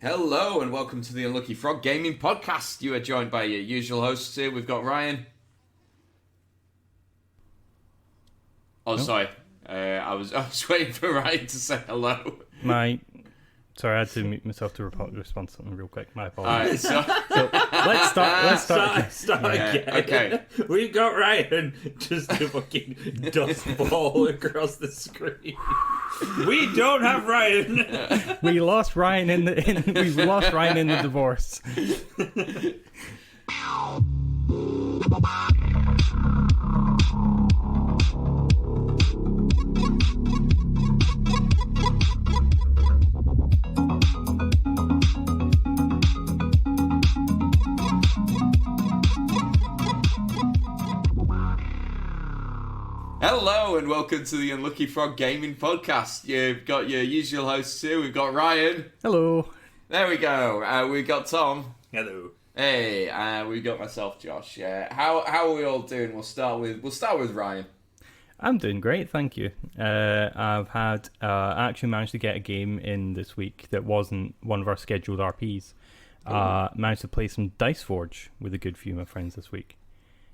Hello and welcome to the Unlucky Frog Gaming Podcast. You are joined by your usual hosts here. We've got Ryan. Sorry. I was waiting for Ryan to say hello. Sorry, I had to mute myself to respond to something real quick. My apologies. Alright, So let's start. Start again. Okay. We've got Ryan just a fucking dust ball across the screen. We don't have Ryan. We lost Ryan in the divorce. Hello and welcome to the Unlucky Frog Gaming Podcast. You've got your usual hosts here. We've got Ryan. Hello. There we go. We've got Tom. Hello. Hey, we've got myself, Josh. How are we all doing? We'll start with Ryan. I'm doing great, thank you. I've had I actually managed to get a game in this week that wasn't one of our scheduled RPs. Managed to play some Dice Forge with a good few of my friends this week.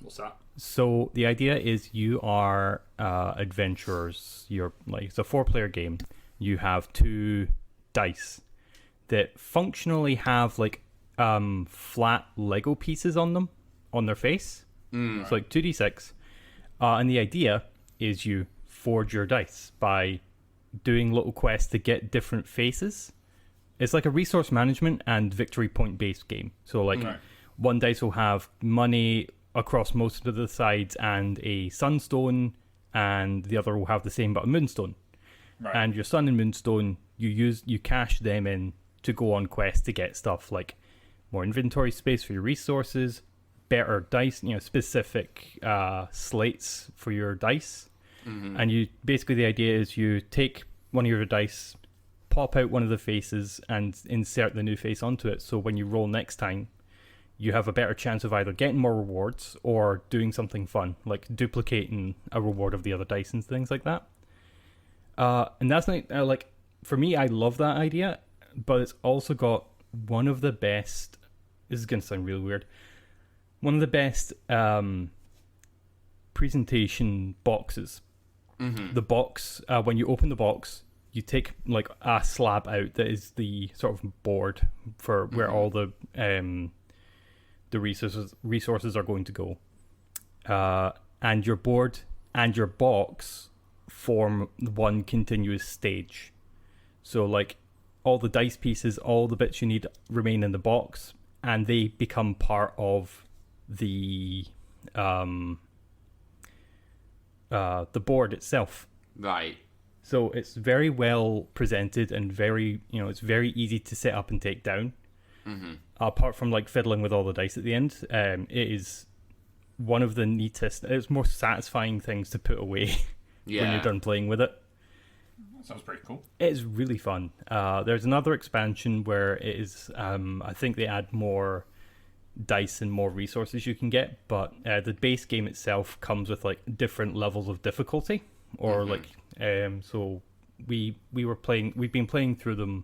What's that? So the idea is you are adventurers. You're it's a 4-player game. You have 2 dice that functionally have flat Lego pieces on them, on their face. It's like 2d6. And the idea is you forge your dice by doing little quests to get different faces. It's like a resource management and victory point based game. So one dice will have money across most of the sides and a sunstone, and the other will have the same but a moonstone. Right. And your sun and moonstone, you cash them in to go on quests to get stuff like more inventory space for your resources, better dice, specific slates for your dice. Mm-hmm. And you basically, the idea is you take one of your dice, pop out one of the faces, and insert the new face onto it. So when you roll next time, you have a better chance of either getting more rewards or doing something fun, like duplicating a reward of the other dice and things like that. And that's for me, I love that idea, but it's also got one of the best, this is going to sound really weird, one of the best presentation boxes. Mm-hmm. The box, when you open the box, you take a slab out that is the sort of board for where all the resources are going to go, and your board and your box form one continuous stage. So all the dice pieces, all the bits you need remain in the box, and they become part of the board itself. Right. So it's very well presented and very, it's very easy to set up and take down. Mm-hmm. Apart from fiddling with all the dice at the end, it is one of the neatest, it's more satisfying things to put away when you're done playing with it. That sounds pretty cool. It's really fun. There's another expansion where it is, I think they add more dice and more resources you can get, but the base game itself comes with different levels of difficulty, or so we've been playing through them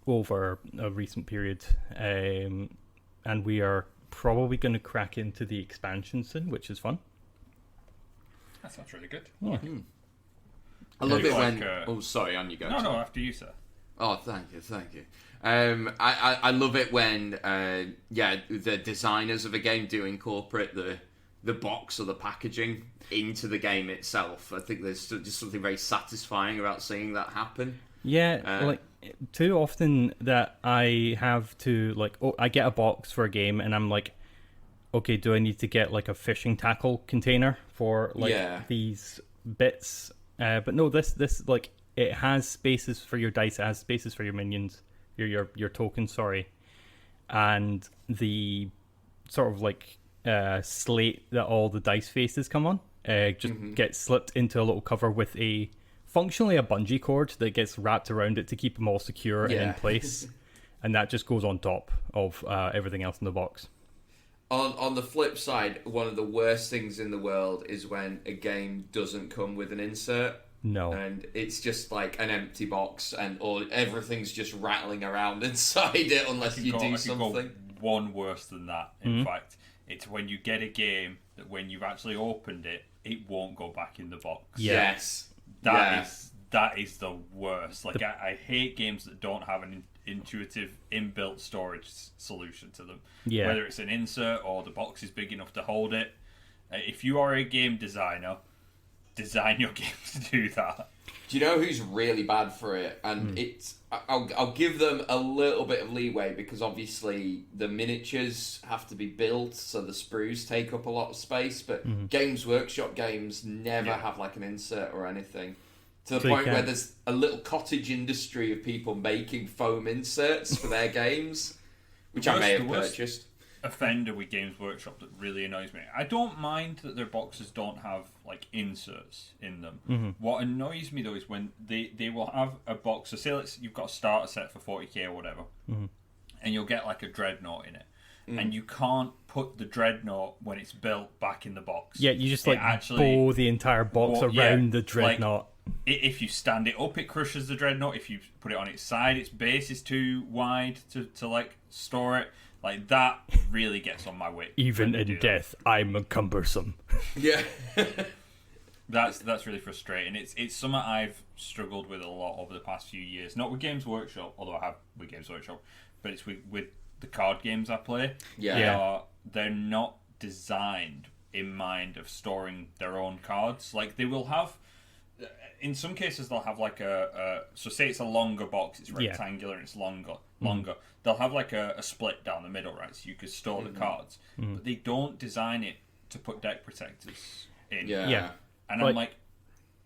over a recent period, and we are probably going to crack into the expansion soon, which is fun. That sounds really good. Yeah. I love it when... sorry, on you go. No, after you, sir. Oh, thank you. I love it when the designers of a game do incorporate the box or the packaging into the game itself. I think there's just something very satisfying about seeing that happen. Yeah, too often that I have to I get a box for a game and I'm like, okay, do I need to get a fishing tackle container for these bits? But no, this it has spaces for your dice, it has spaces for your minions, your tokens, sorry, and the sort of slate that all the dice faces come on just gets slipped into a little cover with functionally a bungee cord that gets wrapped around it to keep them all secure and in place, and that just goes on top of everything else in the box. On the flip side, one of the worst things in the world is when a game doesn't come with an insert. No. And it's just like an empty box, and everything's just rattling around inside it unless you do something. One worse than that. In fact, it's when you get a game that when you've actually opened it, it won't go back in the box. Yes. That is the worst. Like I hate games that don't have an intuitive inbuilt storage solution to them. Yeah. Whether it's an insert or the box is big enough to hold it. If you are a game designer, design your game to do that. Do you know who's really bad for it? And I'll give them a little bit of leeway because obviously the miniatures have to be built, so the sprues take up a lot of space. But Games Workshop games never have like an insert or anything. To the point where there's a little cottage industry of people making foam inserts for their games, which I may have purchased. Offender with Games Workshop that really annoys me. I don't mind that their boxes don't have like inserts in them. What annoys me though is when they will have a box. So say you've got a starter set for 40k or whatever, and you'll get like a dreadnought in it, and you can't put the dreadnought when it's built back in the box. Yeah, you just like bow the entire box around the dreadnought. If you stand it up, it crushes the dreadnought. If you put it on its side, its base is too wide to like store it. Like, that really gets on my wit. Even in death, I'm cumbersome. Yeah. That's really frustrating. It's something I've struggled with a lot over the past few years. Not with Games Workshop, although I have with Games Workshop, but it's with the card games I play. Yeah. They're not designed in mind of storing their own cards. Like, they will have... In some cases, they'll have like so say it's a longer box, it's rectangular and it's longer. They'll have like a split down the middle, right? So you could store the cards, but they don't design it to put deck protectors in. Yeah. And I'm like,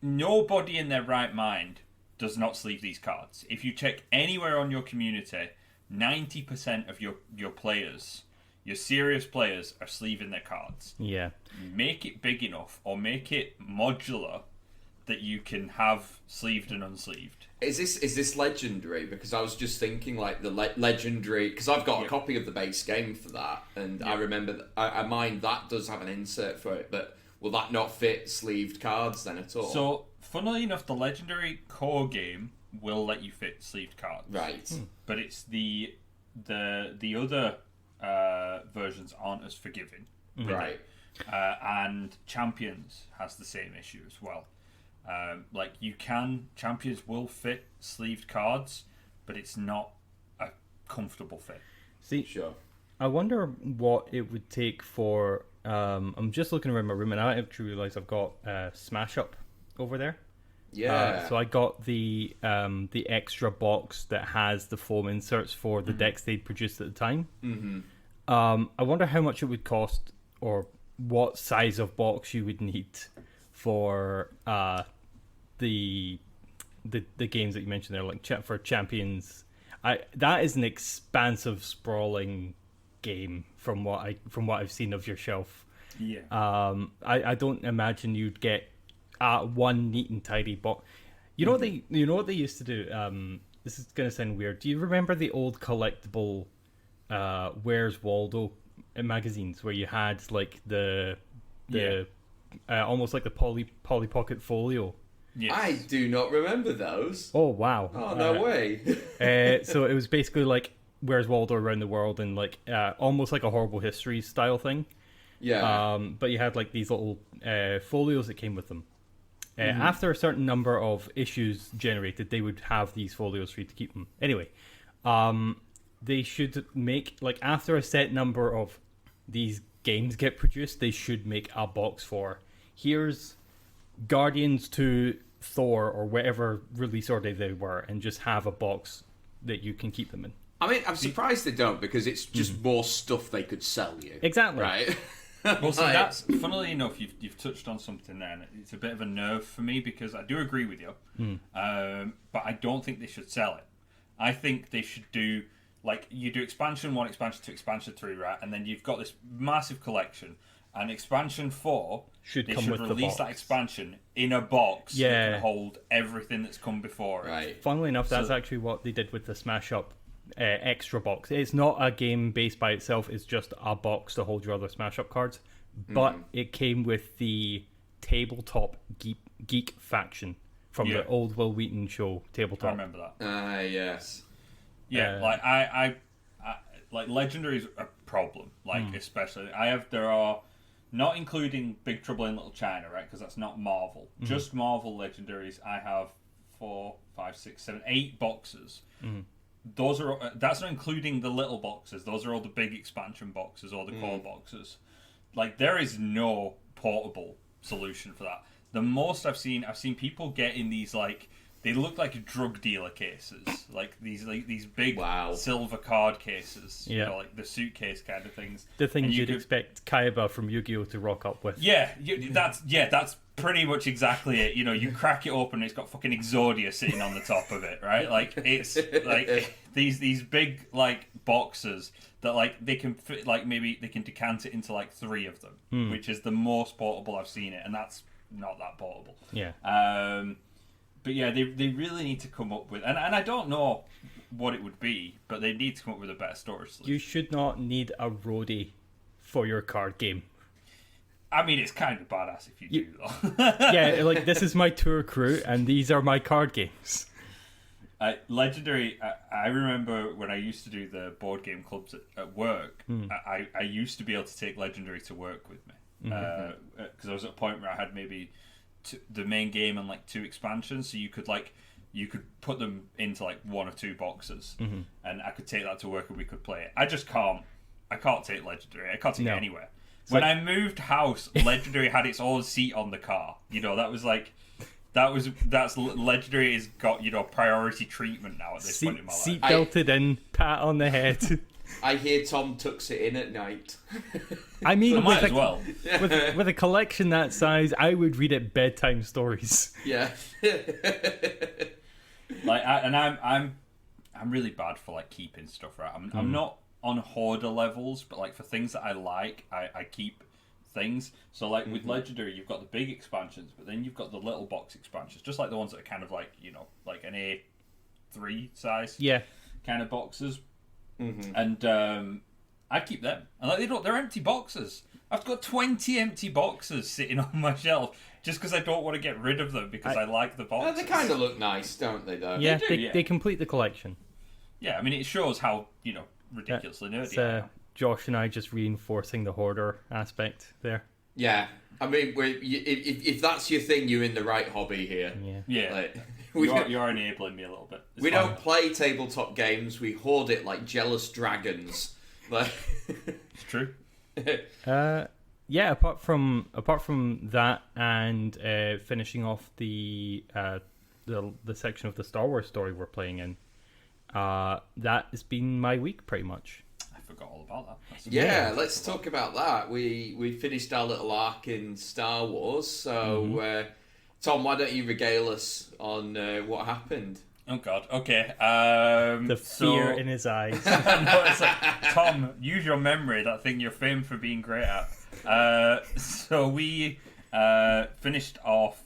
nobody in their right mind does not sleeve these cards. If you check anywhere on your community, 90% of your players, your serious players, are sleeving their cards. Yeah. Make it big enough or make it modular that you can have sleeved and unsleeved. Is this legendary? Because I was just thinking like the legendary, because I've got a copy of the base game for that, and I remember I mind that does have an insert for it, but will that not fit sleeved cards then at all? So, funnily enough, the legendary core game will let you fit sleeved cards. Right. But it's the other versions aren't as forgiving. Right. And Champions has the same issue as well. Champions will fit sleeved cards, but it's not a comfortable fit. See, sure. I wonder what it would take for. I'm just looking around my room, and I actually realised I've got Smash Up over there. Yeah. So I got the extra box that has the foam inserts for the decks they'd produced at the time. I wonder how much it would cost, or what size of box you would need for the games that you mentioned there, like for Champions. That is an expansive, sprawling game from what I've seen of your shelf. Yeah. I don't imagine you'd get one neat and tidy box. You know what they used to do. This is gonna sound weird. Do you remember the old collectible Where's Waldo magazines where you had like the almost like the Polly Pocket Folio? Yes. I do not remember those. Oh wow! Oh no way! So it was basically like Where's Waldo around the world, and like almost like a Horrible Histories style thing. Yeah. But you had like these little folios that came with them. After a certain number of issues generated, they would have these folios for you to keep them. Anyway, they should make, like, after a set number of these games get produced, they should make a box for, here's Guardians to Thor or whatever release order they were, and just have a box that you can keep them in. I mean, I'm surprised they don't, because it's just more stuff they could sell you. Exactly. Right? Well, so that's, funnily enough, you've touched on something there, and it's a bit of a nerve for me, because I do agree with you, but I don't think they should sell it. I think they should do, like, you do expansion 1, expansion 2, expansion 3, right, and then you've got this massive collection, and expansion 4 should they come should with the release box. that expansion in a box that can hold everything that's come before it. Right. Funnily enough, that's actually what they did with the Smash Up extra box. It's not a game based by itself, it's just a box to hold your other Smash Up cards, but it came with the Tabletop Geek faction from the old Will Wheaton show, Tabletop. I remember that. Yes. Yeah, like I like Legendary is a problem. Like especially there are, not including Big Trouble in Little China, right? Because that's not Marvel. Just Marvel Legendaries. I have 4, 5, 6, 7, 8 boxes. Those are that's not including the little boxes. Those are all the big expansion boxes or the core boxes. Like there is no portable solution for that. The most I've seen people get in these, like, they look like drug dealer cases, like these big silver card cases, you know, like the suitcase kind of things. The things you'd expect Kaiba from Yu-Gi-Oh to rock up with. That's pretty much exactly it. You know, you crack it open, and it's got fucking Exodia sitting on the top of it, right? Like it's like these big like boxes that like they can fit, like maybe they can decant it into like 3 of them, which is the most portable I've seen it, and that's not that portable. Yeah. But yeah, they really need to come up with, and I don't know what it would be, but they need to come up with a better storage solution. You should not need a roadie for your card game. I mean, it's kind of badass if you do, though. Yeah, like, this is my tour crew, and these are my card games. Legendary, I remember when I used to do the board game clubs at work, I used to be able to take Legendary to work with me. Because I was at a point where I had maybe the main game and like 2 expansions, so you could put them into like 1 or 2 boxes, and I could take that to work and we could play it. I can't take Legendary. I can't take it anywhere. When I moved house, Legendary had its own seat on the car. You know, that's Legendary has got, you know, priority treatment now at this point in my life. Seat belted in, pat on the head. I hear Tom tucks it in at night. I mean, might as well. with a collection that size, I would read it bedtime stories. Yeah. I'm really bad for like keeping stuff, right? I'm not on hoarder levels, but like for things that I like, I keep things. So like with Legendary, you've got the big expansions, but then you've got the little box expansions, just like the ones that are kind of like, you know, like an A3 size kind of boxes. And I keep them, and like they're empty boxes. I've got 20 empty boxes sitting on my shelf just because I don't want to get rid of them because I like the boxes. They kind of look nice, don't they? Though. Yeah, they complete the collection. Yeah, I mean, it shows how, you know, ridiculously nerdy I am. Josh and I just reinforcing the hoarder aspect there. Yeah, I mean, if that's your thing, you're in the right hobby here. Yeah. Like, you're enabling me a little bit. We don't play tabletop games. We hoard it like jealous dragons. Like, it's true. Yeah. Apart from that, and finishing off the section of the Star Wars story we're playing in, that has been my week pretty much. I forgot all about that. Let's talk about that. We finished our little arc in Star Wars, so. Tom, why don't you regale us on what happened? Oh, God. Okay. The fear in his eyes. No, it's like, Tom, use your memory, that thing you're famed for being great at. So we finished off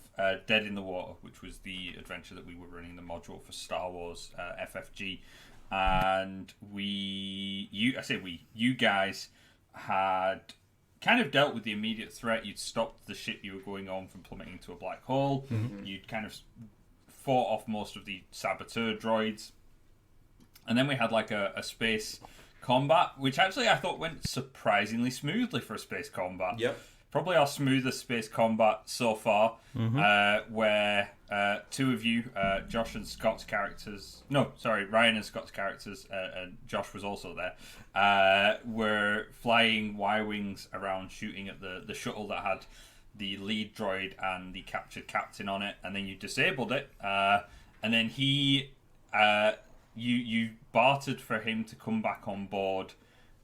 Dead in the Water, which was the adventure that we were running, the module for Star Wars FFG. And you guys had kind of dealt with the immediate threat. You'd stopped the ship you were going on from plummeting into a black hole. You'd kind of fought off most of the saboteur droids. And then we had like a space combat, which actually I thought went surprisingly smoothly for a space combat. Yep. Probably our smoothest space combat so far, where 2 of you, Josh and Scott's characters, Ryan and Scott's characters, and Josh was also there, were flying Y-wings around shooting at the shuttle that had the lead droid and the captured captain on it, and then you disabled it, and then you bartered for him to come back on board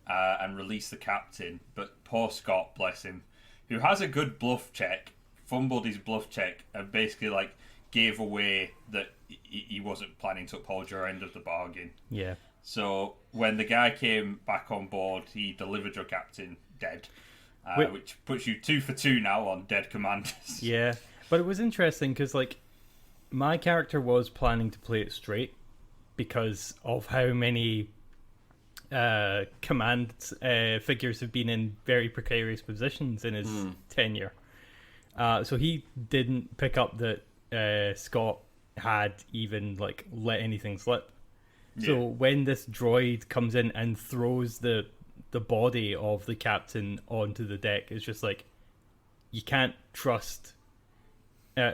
and release the captain, but poor Scott, bless him, who has a good bluff check, fumbled his bluff check and basically like gave away that he wasn't planning to uphold your end of the bargain. Yeah. So when the guy came back on board, he delivered your captain dead, which puts you 2 for 2 now on dead commanders. Yeah, but it was interesting because like my character was planning to play it straight because of how many command figures have been in very precarious positions in his tenure. So he didn't pick up that Scott had even like let anything slip. Yeah. So when this droid comes in and throws the body of the captain onto the deck, it's just like, you can't trust.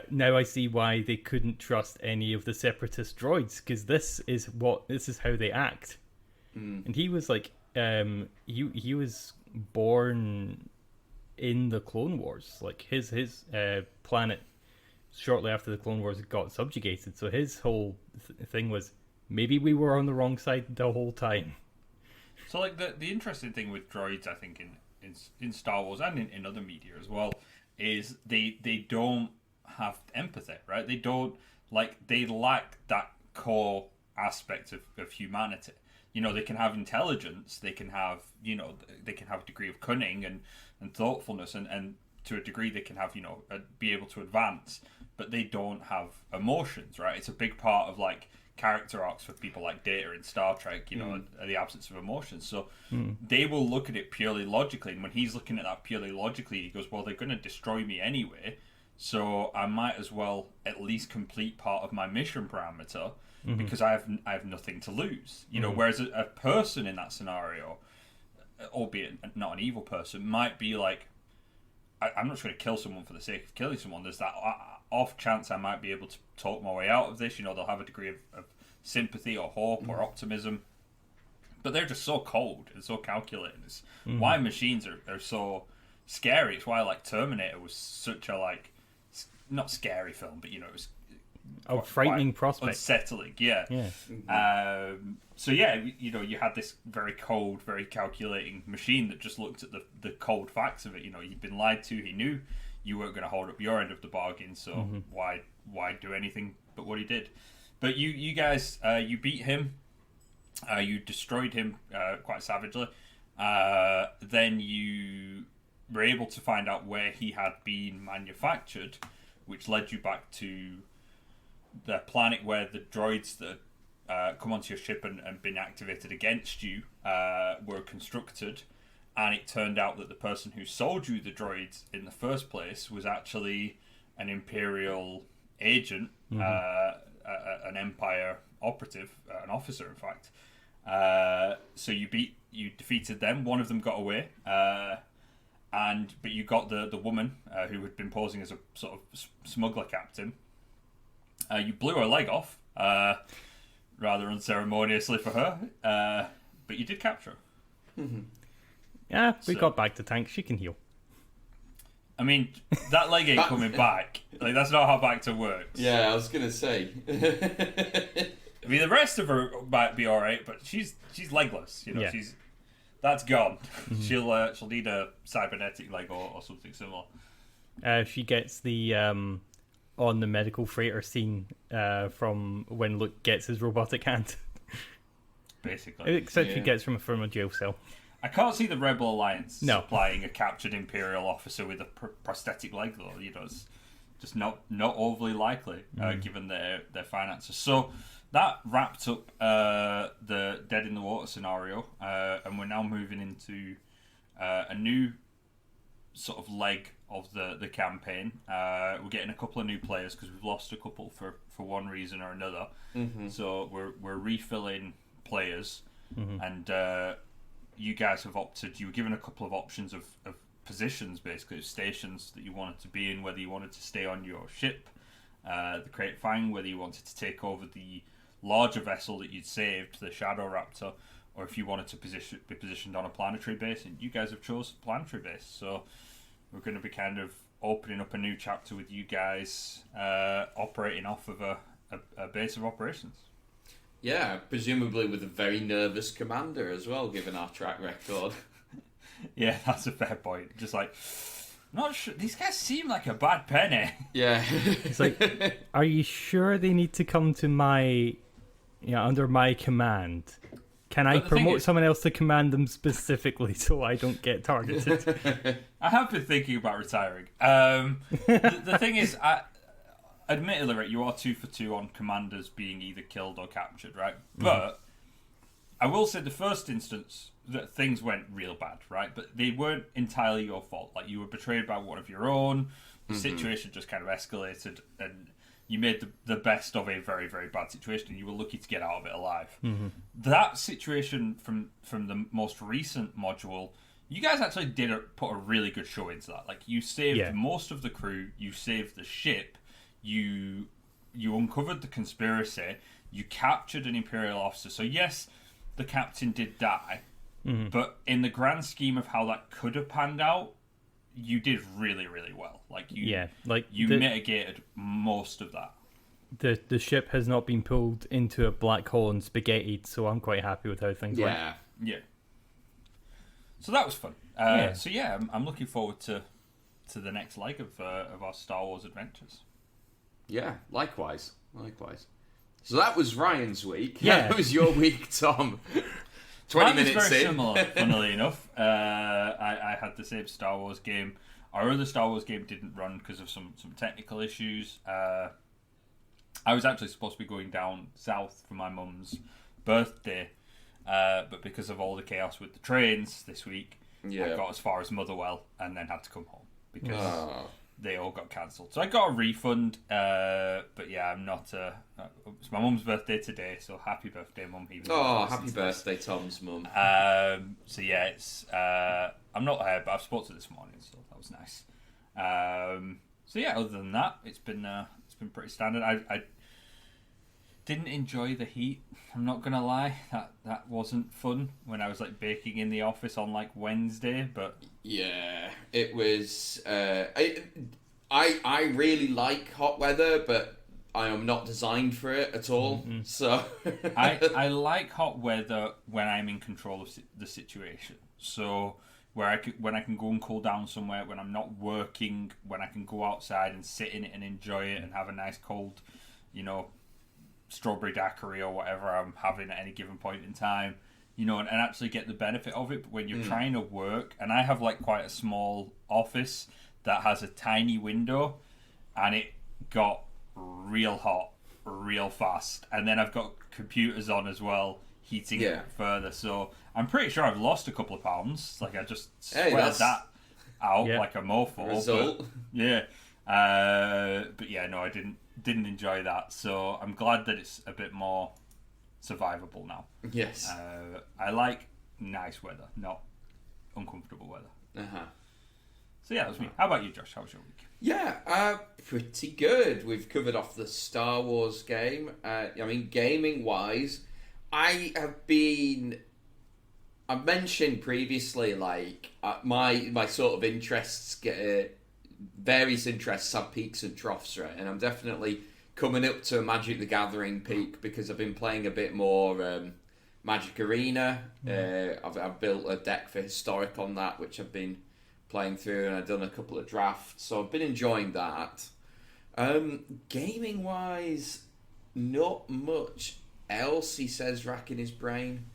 Now I see why they couldn't trust any of the separatist droids, because this is how they act. And he was like, he was born in the Clone Wars. Like his planet shortly after the Clone Wars got subjugated. So his whole thing was, maybe we were on the wrong side the whole time. So, like, the interesting thing with droids, I think, in Star Wars and in other media as well, is they don't have empathy, right? They don't, like, they lack that core aspect of humanity. You know, they can have intelligence, they can have, they can have a degree of cunning and thoughtfulness, and to a degree they can have, be able to advance, but they don't have emotions, right? It's a big part of, like, character arcs for people like Data in Star Trek, the absence of emotions. So they will look at it purely logically, and when he's looking at that purely logically, he goes, well, they're going to destroy me anyway, so I might as well at least complete part of my mission parameter, because I have nothing to lose. Whereas a person in that scenario, albeit not an evil person, might be like, I'm not just going to kill someone for the sake of killing someone. There's that off chance I might be able to talk my way out of this. They'll have a degree of sympathy or hope or optimism. But they're just so cold and so calculating. It's why machines are so scary. It's why, like, Terminator was such a, like, not scary film, but, it was frightening prospect. Unsettling, yeah. So, you had this very cold, very calculating machine that just looked at the cold facts of it. He'd been lied to. He knew you weren't going to hold up your end of the bargain, so why do anything but what he did? But you guys, you beat him. You destroyed him quite savagely. Then you were able to find out where he had been manufactured, which led you back to the planet where the droids that come onto your ship and been activated against you were constructed. And it turned out that the person who sold you the droids in the first place was actually an Imperial agent, an Empire operative, an officer, in fact. So you defeated them. One of them got away, but you got the woman who had been posing as a sort of smuggler captain. You blew her leg off, rather unceremoniously for her, but you did capture her. Yeah, we got back to tank. She can heal. I mean, that leg ain't coming back. Like, that's not how Bacta works. Yeah, I was gonna say. I mean, the rest of her might be all right, but she's legless. Yeah. That's gone. She'll need a cybernetic leg or something similar. She gets the on the medical freighter scene from when Luke gets his robotic hand. Basically, except she gets from a jail cell. I can't see the Rebel Alliance supplying a captured Imperial officer with a prosthetic leg, though. It's just not overly likely, given their finances. So that wrapped up the Dead in the Water scenario, and we're now moving into a new sort of leg of the campaign. We're getting a couple of new players because we've lost a couple for one reason or another. So we're refilling players, and you guys have opted. You were given a couple of options of positions, basically stations that you wanted to be in, whether you wanted to stay on your ship, the Crate Fang, whether you wanted to take over the larger vessel that you'd saved, the Shadow Raptor, or if you wanted to be positioned on a planetary base. And you guys have chosen planetary base, so we're going to be kind of opening up a new chapter with you guys operating off of a base of operations. Yeah, presumably with a very nervous commander as well, given our track record. Yeah, that's a fair point. Just like, not sure. These guys seem like a bad penny. Yeah. It's like, are you sure they need to come to under my command? Can I promote someone else to command them specifically so I don't get targeted? I have been thinking about retiring. The thing is, admittedly, right, you are 2 for 2 on commanders being either killed or captured, right? But I will say the first instance that things went real bad, right? But they weren't entirely your fault. Like, you were betrayed by one of your own. The situation just kind of escalated, and you made the best of a very, very bad situation, and you were lucky to get out of it alive. Mm-hmm. That situation from the most recent module, you guys actually put a really good show into that. Like, you saved most of the crew, you saved the ship, you uncovered the conspiracy, you captured an Imperial officer. So yes, the captain did die, but in the grand scheme of how that could have panned out, you did really, really well. Like, you mitigated most of that. The ship has not been pulled into a black hole and spaghettied, so I'm quite happy with how things went. Yeah. So that was fun. So yeah, I'm looking forward to the next leg of our Star Wars adventures. Yeah, likewise. So that was Ryan's week. Yeah. That was your week, Tom. 20 minutes Mine was very in. similar, funnily enough. I had the same Star Wars game. Our other Star Wars game didn't run because of some technical issues. I was actually supposed to be going down south for my mum's birthday, but because of all the chaos with the trains this week, I got as far as Motherwell and then had to come home because they all got cancelled. So I got a refund, but yeah, I'm not... it's my mum's birthday today, so happy birthday, Mum. Happy birthday, Tom's mum. So yeah, it's... I'm not here, but I've spoken to this morning, so that was nice. So yeah, other than that, it's been pretty standard. I didn't enjoy the heat. I'm not gonna lie, that wasn't fun when I was like baking in the office on like Wednesday. But yeah, it was. I really like hot weather, but I am not designed for it at all. Mm-hmm. So I like hot weather when I'm in control of the situation. So when I can go and cool down somewhere, when I'm not working, when I can go outside and sit in it and enjoy it and have a nice cold, strawberry daiquiri or whatever I'm having at any given point in time, and actually get the benefit of it. But when you're trying to work, and I have like quite a small office that has a tiny window, and it got real hot real fast, and then I've got computers on as well, heating it further. So I'm pretty sure I've lost a couple of pounds. Like, I just sweat that out like a mofo. Result. But yeah, no, I didn't enjoy that. So I'm glad that it's a bit more survivable now. Yes. I like nice weather, not uncomfortable weather. So yeah, that was me. How about you, Josh? How was your week? Yeah, pretty good. We've covered off the Star Wars game. Gaming wise, I've mentioned previously, like, my sort of interests get various interests have peaks and troughs, right? And I'm definitely coming up to a Magic the Gathering peak because I've been playing a bit more Magic Arena. I've built a deck for Historic on that, which I've been playing through, and I've done a couple of drafts, so I've been enjoying that. Gaming wise, not much else, he says, racking his brain.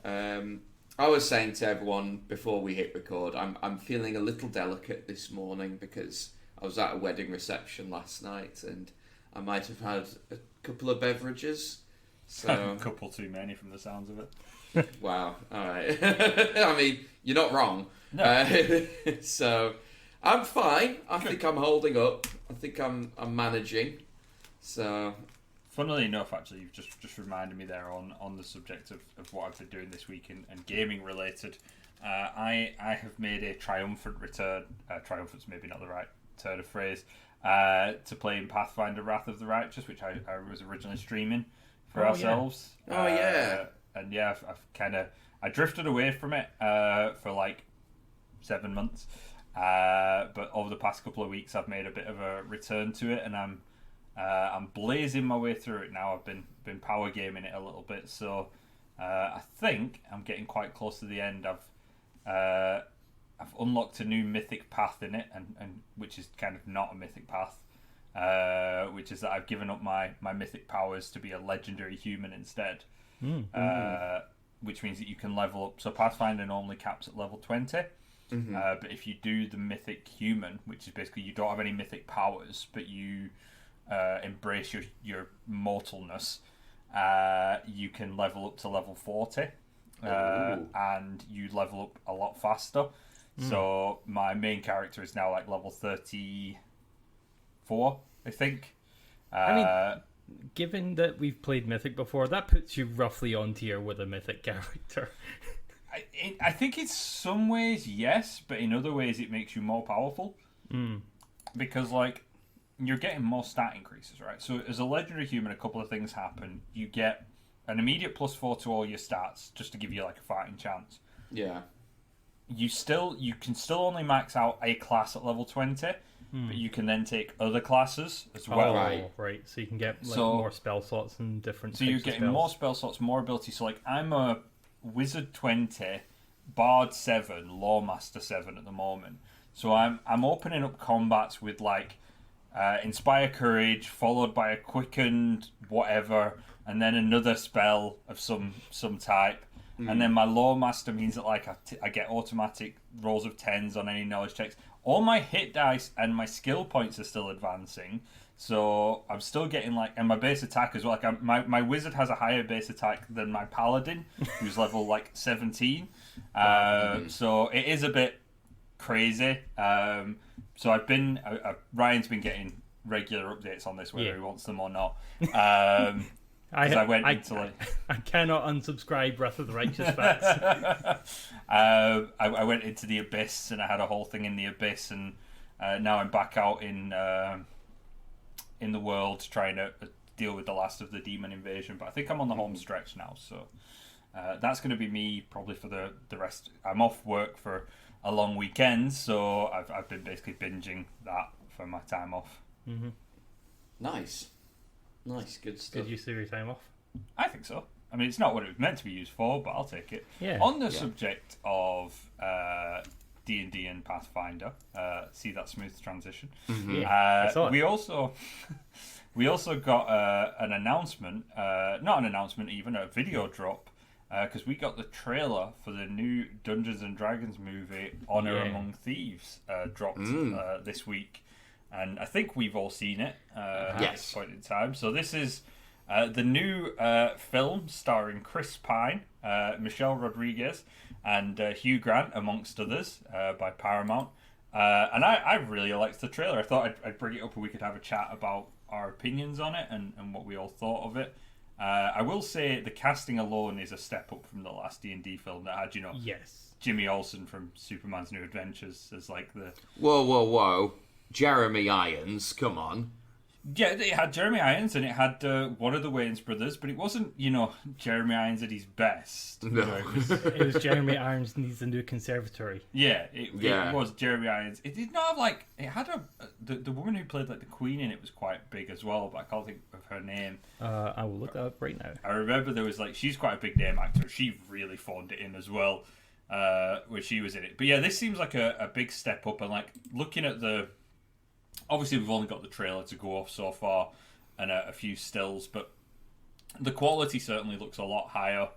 I was saying to everyone before we hit record, I'm feeling a little delicate this morning because I was at a wedding reception last night and I might have had a couple of beverages. So a couple too many from the sounds of it. Wow, alright. I mean, you're not wrong. No. So I'm fine. I think I'm holding up. I think I'm managing. So funnily enough, actually, you've just reminded me there on the subject of what I've been doing this week and gaming related. I have made a triumphant return. Triumphant's maybe not the right turn of phrase. To playing Pathfinder: Wrath of the Righteous, which I was originally streaming for ourselves. Yeah. And yeah, I drifted away from it for like 7 months. But over the past couple of weeks, I've made a bit of a return to it, and I'm blazing my way through it now. I've been power gaming it a little bit, so I think I'm getting quite close to the end. I've unlocked a new mythic path in it, and which is kind of not a mythic path, which is that I've given up my mythic powers to be a legendary human instead, which means that you can level up. So Pathfinder normally caps at level 20. But if you do the mythic human, which is basically you don't have any mythic powers, but you embrace your mortalness, you can level up to level 40, and you level up a lot faster. So my main character is now like level 34, I think, I mean, given that we've played Mythic before, that puts you roughly on tier with a Mythic character. I think in some ways, yes, but in other ways it makes you more powerful. Because, like, you're getting more stat increases, right? So as a legendary human, a couple of things happen. You get an immediate +4 to all your stats, just to give you, like, a fighting chance. Yeah. You can still only max out a class at level 20, but you can then take other classes as well. Right. So you can get more spell slots and different. So you're getting more spell slots, more ability. So like I'm a Wizard 20, Bard 7, Lawmaster 7 at the moment. So I'm opening up combats with like Inspire Courage, followed by a Quickened whatever, and then another spell of some type. And then my Lawmaster means that like I get automatic rolls of 10s on any knowledge checks. All my hit dice and my skill points are still advancing, so I'm still getting like, and my base attack as well. Like my wizard has a higher base attack than my paladin, who's level like 17. So it is a bit crazy. So Ryan's been getting regular updates on this, whether he wants them or not. I cannot unsubscribe Wrath of the Righteous facts. I went into the Abyss and I had a whole thing in the Abyss, and now I'm back out in the world trying to deal with the last of the demon invasion. But I think I'm on the home stretch now, so that's going to be me probably for the rest. I'm off work for a long weekend, so I've been basically binging that for my time off. Mm-hmm. Nice, good stuff. Good use of your time off. I think so. I mean, it's not what it was meant to be used for, but I'll take it. Yeah. On the subject of D&D and Pathfinder, see that smooth transition. Mm-hmm. We also got an announcement, not an announcement even, a video drop, because we got the trailer for the new Dungeons and Dragons movie, Honor Among Thieves, dropped this week. And I think we've all seen it at this point in time. So this is the new film starring Chris Pine, Michelle Rodriguez, and Hugh Grant, amongst others, by Paramount. And I really liked the trailer. I thought I'd bring it up and we could have a chat about our opinions on it and what we all thought of it. I will say the casting alone is a step up from the last D&D film that had, Jimmy Olsen from Superman's New Adventures as like the... Whoa. Jeremy Irons, come on. Yeah, it had Jeremy Irons and it had one of the Wayans brothers, but it wasn't, Jeremy Irons at his best. No. It was Jeremy Irons needs a new conservatory. Yeah, it was Jeremy Irons. It did not have it had the woman who played like the Queen in it was quite big as well, but I can't think of her name. I will look that up right now. I remember there was she's quite a big name actor. She really phoned it in as well, when she was in it. But yeah, this seems like a big step up, and looking at the... Obviously, we've only got the trailer to go off so far and a few stills, but the quality certainly looks a lot higher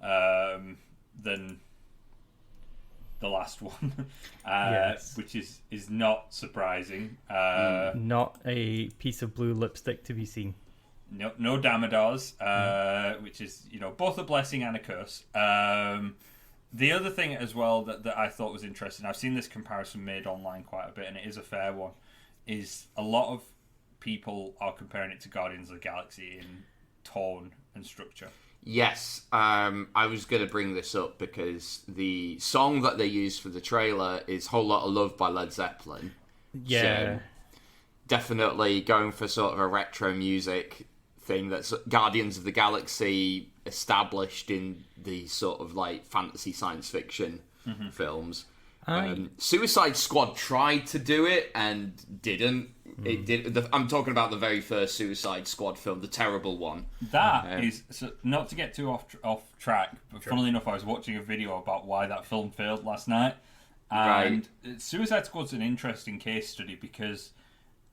than the last one, which is not surprising. Not a piece of blue lipstick to be seen. No Damodars, which is both a blessing and a curse. The other thing as well that I thought was interesting, I've seen this comparison made online quite a bit, and it is a fair one, is a lot of people are comparing it to Guardians of the Galaxy in tone and structure. Yes, I was going to bring this up because the song that they used for the trailer is Whole Lot of Love by Led Zeppelin. Yeah. So definitely going for sort of a retro music thing that's Guardians of the Galaxy established in the sort of fantasy science fiction films. Suicide Squad tried to do it and didn't. It did. I'm talking about the very first Suicide Squad film, the terrible one. That is not to get too off track, but funnily enough, I was watching a video about why that film failed last night, and Suicide Squad's an interesting case study because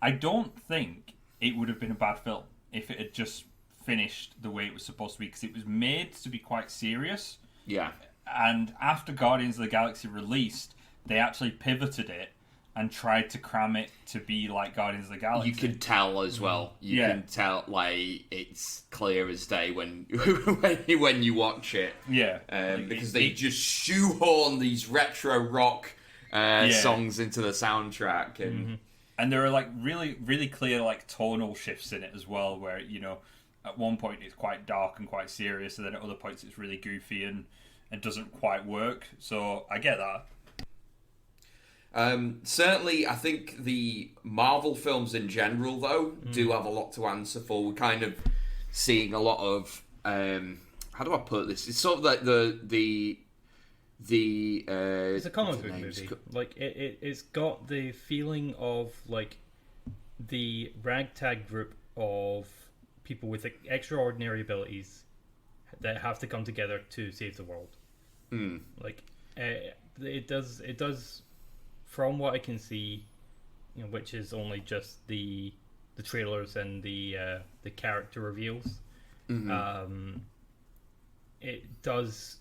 I don't think it would have been a bad film if it had just finished the way it was supposed to be, because it was made to be quite serious. Yeah. And after Guardians of the Galaxy released, they actually pivoted it and tried to cram it to be like Guardians of the Galaxy. You can tell as well. You can tell, it's clear as day when when you watch it. Yeah. Because they just shoehorn these retro rock songs into the soundtrack. And And there are like really, really clear like tonal shifts in it as well, where at one point it's quite dark and quite serious, and then at other points it's really goofy and doesn't quite work. So I get that. Certainly, I think the Marvel films in general, though, do have a lot to answer for. We're kind of seeing a lot of how do I put this? It's sort of like the it's a comic book movie. Like it's got the feeling of like the ragtag group of people with extraordinary abilities that have to come together to save the world. Like it does. From what I can see, which is only just the trailers and the character reveals, it does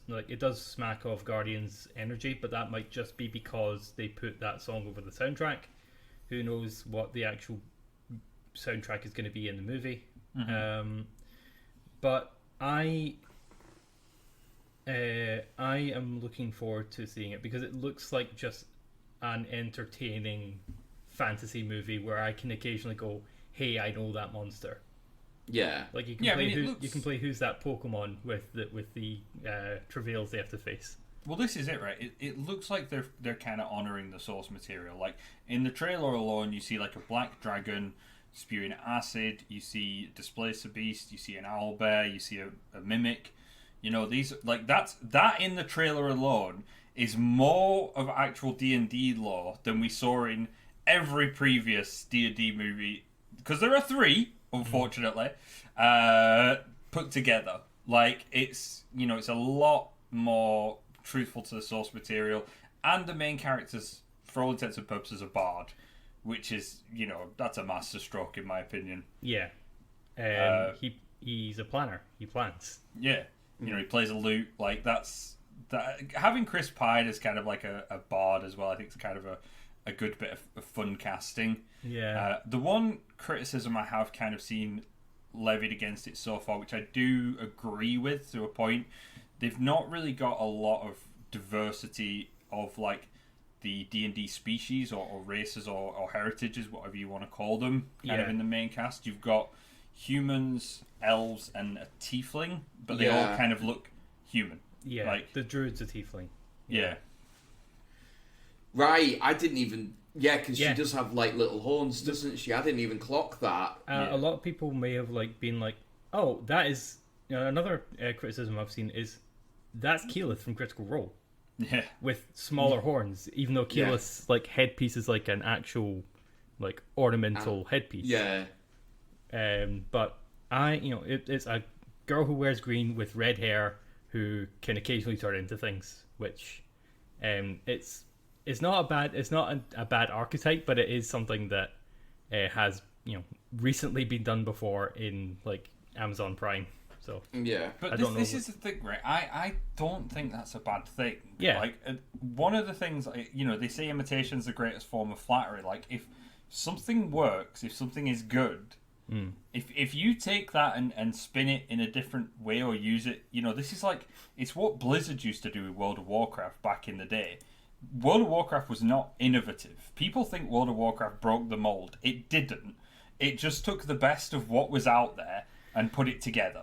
smack of Guardians energy, but that might just be because they put that song over the soundtrack. Who knows what the actual soundtrack is going to be in the movie? But I am looking forward to seeing it because it looks like just an entertaining fantasy movie where I can occasionally go, "Hey, I know that monster." Yeah, like you can you can play Who's That Pokemon with the travails they have to face. Well, this is it, right? It looks like they're kind of honoring the source material. Like in the trailer alone, you see like a black dragon spewing acid. You see Displacer Beast. You see an owlbear. You see a mimic. These like that in the trailer alone is more of actual D&D lore than we saw in every previous D&D movie, because there are 3, unfortunately, put together. Like it's a lot more truthful to the source material, and the main character's, for all intents and purposes, a bard, which is that's a masterstroke in my opinion. Yeah, he's a planner. He plans. Yeah, he plays a lute. Like that's. Having Chris Pine as kind of like a bard as well, I think is kind of a good bit of fun casting. Yeah. The one criticism I have kind of seen levied against it so far, which I do agree with to a point, they've not really got a lot of diversity of like the D&D species or races or heritages, whatever you want to call them, kind of in the main cast. You've got humans, elves, and a tiefling, but they all kind of look human. Yeah, like the druid's a tiefling. Yeah. Right, I didn't even... Yeah, because she does have, like, little horns, doesn't she? I didn't even clock that. A lot of people may have, like, been like, oh, that is... another criticism I've seen is that's Keyleth from Critical Role. Yeah. With smaller horns, even though Keyleth's, like, headpiece is, like, an actual, like, ornamental headpiece. Yeah. But it's a girl who wears green with red hair who can occasionally turn into things, which it's not a bad archetype, but it is something that has recently been done before in like Amazon Prime. So yeah, but this is the thing, right? I don't think that's a bad thing. Yeah, like one of the things they say imitation's the greatest form of flattery. Like if something works, if something is good. If you take that and spin it in a different way or use it, this is like, it's what Blizzard used to do with World of Warcraft back in the day. World of Warcraft was not innovative. People think World of Warcraft broke the mold. It didn't. It just took the best of what was out there and put it together.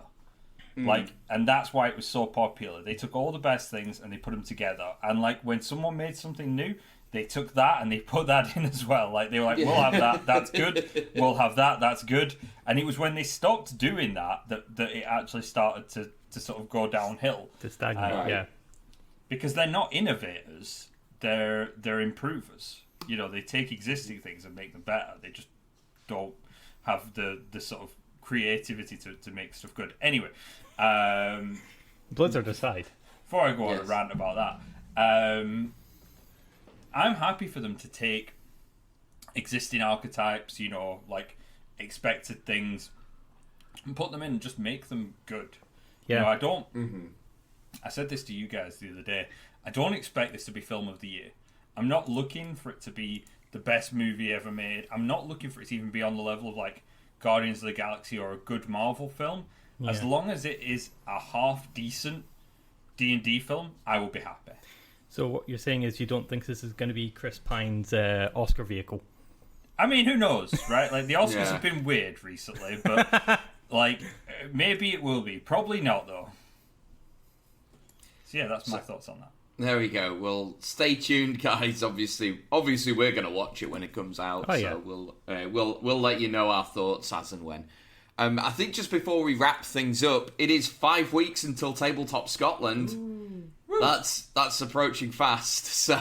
And that's why it was so popular. They took all the best things and they put them together. And like when someone made something new, they took that and they put that in as well. Like they were like, we'll have that, that's good. We'll have that, that's good. And it was when they stopped doing that it actually started to sort of go downhill. To stagnate, yeah. Because they're not innovators, they're improvers. They take existing things and make them better. They just don't have the sort of creativity to make stuff good. Anyway. Blizzard aside. Before I go on a rant about that, I'm happy for them to take existing archetypes, like expected things, and put them in and just make them good. Yeah. I don't... I said this to you guys the other day. I don't expect this to be film of the year. I'm not looking for it to be the best movie ever made. I'm not looking for it to even be on the level of like Guardians of the Galaxy or a good Marvel film. Yeah. As long as it is a half decent D&D film, I will be happy. So what you're saying is you don't think this is going to be Chris Pine's Oscar vehicle? I mean, who knows, right? Like, the Oscars Yeah. have been weird recently, but, like, maybe it will be. Probably not, though. So, yeah, that's my thoughts on that. There we go. Well, stay tuned, guys. Obviously, we're going to watch it when it comes out. Oh, yeah. So we'll let you know our thoughts as and when. I think just before we wrap things up, it is 5 weeks until Tabletop Scotland. Ooh. That's approaching fast. So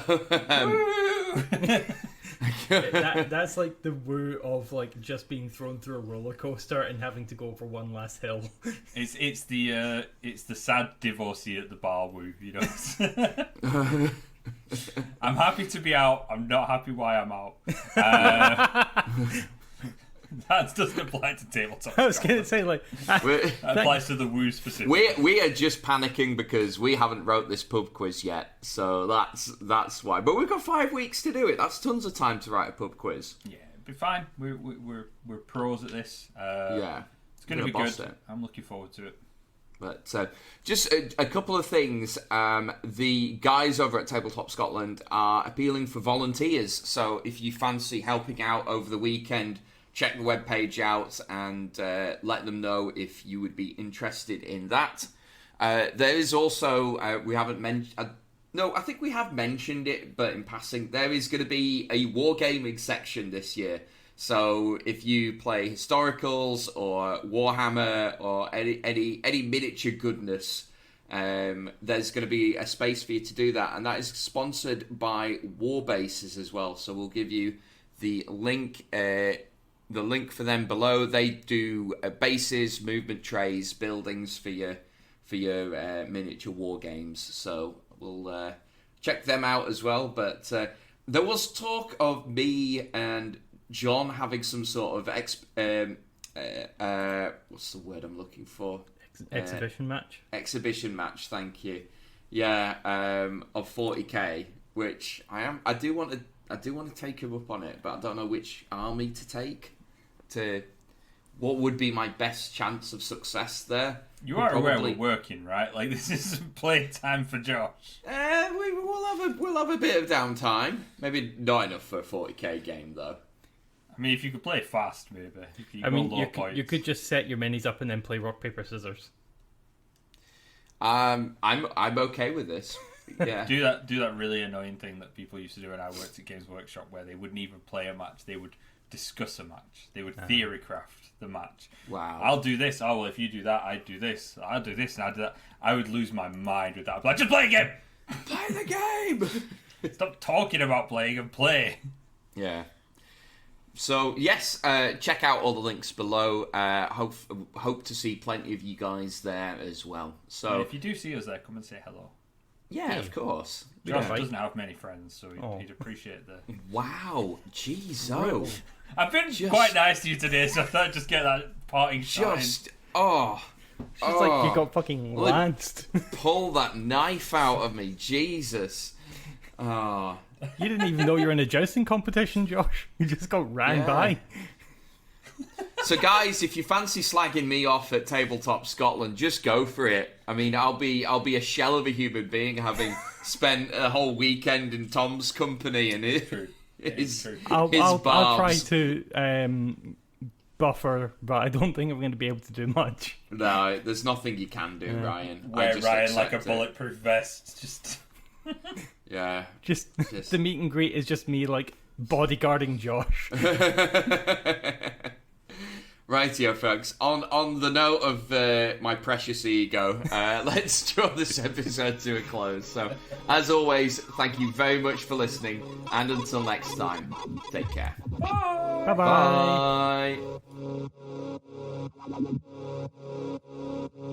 that's like the woo of like just being thrown through a roller coaster and having to go over one last hill. It's the sad divorcee at the bar woo, you know. I'm happy to be out. I'm not happy why I'm out. That doesn't apply to Tabletop. I was going to say, like... That applies to the Woo specifically. We are just panicking because we haven't wrote this pub quiz yet, so that's why. But we've got 5 weeks to do it. That's tons of time to write a pub quiz. Yeah, it'll be fine. We're pros at this. Yeah. It's going to be good. I'm looking forward to it. But just a couple of things. The guys over at Tabletop Scotland are appealing for volunteers. So if you fancy helping out over the weekend, check the webpage out and let them know if you would be interested in that. There is also, we haven't mentioned... no, I think we have mentioned it, but in passing, there is going to be a wargaming section this year. So if you play historicals or Warhammer or any miniature goodness, there's going to be a space for you to do that. And that is sponsored by Warbases as well. So we'll give you the link... the link for them below. They do bases, movement trays, buildings for your miniature war games. So we'll check them out as well. But there was talk of me and John having some sort of what's the word I'm looking for? Exhibition match. Exhibition match. Thank you. Yeah, of 40k, which I do want to take him up on it, but I don't know which army to take. What would be my best chance of success there? You are aware we're working, right? Like, this isn't playtime for Josh. We'll have a bit of downtime. Maybe not enough for a 40k game though. I mean, if you could play fast, maybe. You could just set your minis up and then play rock paper scissors. I'm okay with this. Yeah. do that really annoying thing that people used to do when I worked at Games Workshop, where they wouldn't even play a match. They would discuss a match. They would theory craft the match. Wow. I'll do this. Oh, well, if you do that, I do this. I'll do this and I do that. I would lose my mind with that. I'd be like, just play a game! Play the game! Stop talking about playing and play. Yeah. So, yes, check out all the links below. Hope to see plenty of you guys there as well. So, if you do see us there, come and say hello. Yeah, of course. Josh doesn't have many friends, so he'd appreciate the... Wow, jeez, oh. I've been quite nice to you today, so I thought I'd just get that parting shot. It's like you got fucking lanced. Pull that knife out of me, Jesus. Oh. You didn't even know you were in a jousting competition, Josh. You just got ran by. So, guys, if you fancy slagging me off at Tabletop Scotland, just go for it. I mean, I'll be a shell of a human being, having spent a whole weekend in Tom's company and his I'll try to buffer, but I don't think I'm going to be able to do much. No, there's nothing you can do, Ryan. Wear Ryan like a bulletproof vest. Just yeah. Just the meet and greet is just me like bodyguarding Josh. Rightio, folks. On the note of my precious ego, let's draw this episode to a close. So, as always, thank you very much for listening, and until next time, take care. Bye-bye. Bye.